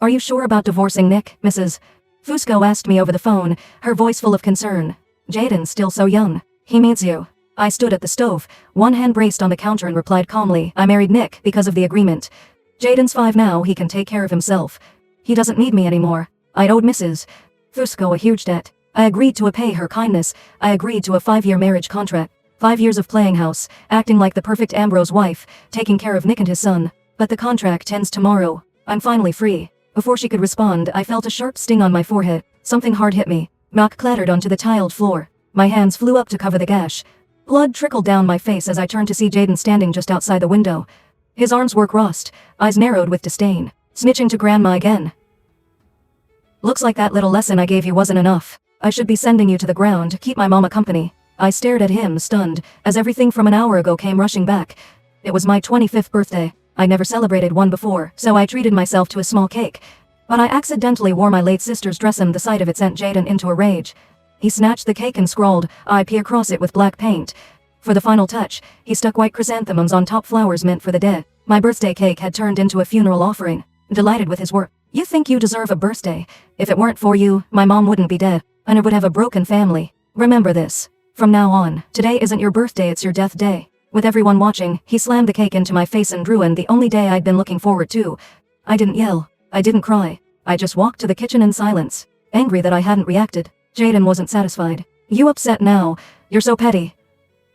Are you sure about divorcing Nick, Mrs. Fusco asked me over the phone, her voice full of concern. Jaden's still so young. He means you. I stood at the stove, one hand braced on the counter and replied calmly, I married Nick because of the agreement. Jaden's 5 now, he can take care of himself. He doesn't need me anymore. I'd owed Mrs. Fusco a huge debt. I agreed to pay her kindness. I agreed to a 5-year marriage contract. 5 years of playing house, acting like the perfect Ambrose wife, taking care of Nick and his son. But the contract ends tomorrow. I'm finally free. Before she could respond, I felt a sharp sting on my forehead. Something hard hit me. Knock clattered onto the tiled floor. My hands flew up to cover the gash. Blood trickled down my face as I turned to see Jaden standing just outside the window. His arms were crossed, eyes narrowed with disdain. Snitching to grandma again. Looks like that little lesson I gave you wasn't enough. I should be sending you to the ground to keep my mama company. I stared at him, stunned, as everything from an hour ago came rushing back. It was my 25th birthday. I never celebrated one before, so I treated myself to a small cake. But I accidentally wore my late sister's dress and the sight of it sent Jaden into a rage. He snatched the cake and scrawled, IP across it with black paint. For the final touch, he stuck white chrysanthemums on top, flowers meant for the dead. My birthday cake had turned into a funeral offering. Delighted with his work. You think you deserve a birthday? If it weren't for you, my mom wouldn't be dead, and I would have a broken family. Remember this. From now on, today isn't your birthday, it's your death day. With everyone watching, he slammed the cake into my face and ruined the only day I'd been looking forward to. I didn't yell. I didn't cry. I just walked to the kitchen in silence, angry that I hadn't reacted. Jaden wasn't satisfied. You upset now? You're so petty.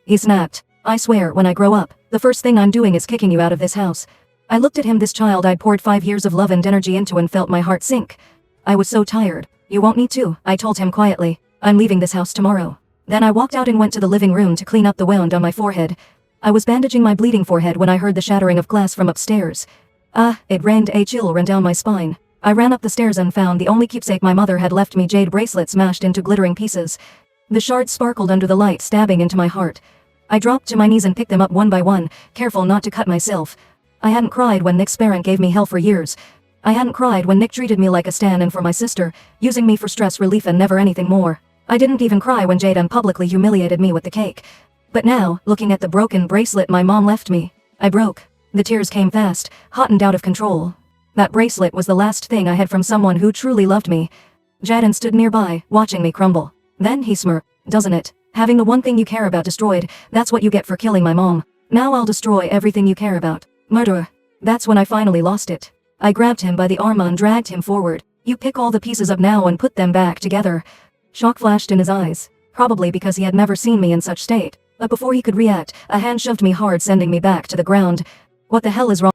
He snapped. I swear, when I grow up, the first thing I'm doing is kicking you out of this house. I looked at him, this child I'd poured 5 years of love and energy into, and felt my heart sink. I was so tired. You won't need to, I told him quietly. I'm leaving this house tomorrow. Then I walked out and went to the living room to clean up the wound on my forehead. I was bandaging my bleeding forehead when I heard the shattering of glass from upstairs. It rained. A chill ran down my spine. I ran up the stairs and found the only keepsake my mother had left me, jade bracelet smashed into glittering pieces. The shards sparkled under the light, stabbing into my heart. I dropped to my knees and picked them up one by one, careful not to cut myself. I hadn't cried when Nick's parent gave me hell for years. I hadn't cried when Nick treated me like a stand-in for my sister, using me for stress relief and never anything more. I didn't even cry when Jaden publicly humiliated me with the cake. But now, looking at the broken bracelet my mom left me, I broke. The tears came fast, hot and out of control. That bracelet was the last thing I had from someone who truly loved me. Jaden stood nearby, watching me crumble. Then he smirked. Doesn't it? Having the one thing you care about destroyed, that's what you get for killing my mom. Now I'll destroy everything you care about. Murderer. That's when I finally lost it. I grabbed him by the arm and dragged him forward. You pick all the pieces up now and put them back together. Shock flashed in his eyes, probably because he had never seen me in such state. But before he could react, a hand shoved me hard, sending me back to the ground. What the hell is wrong?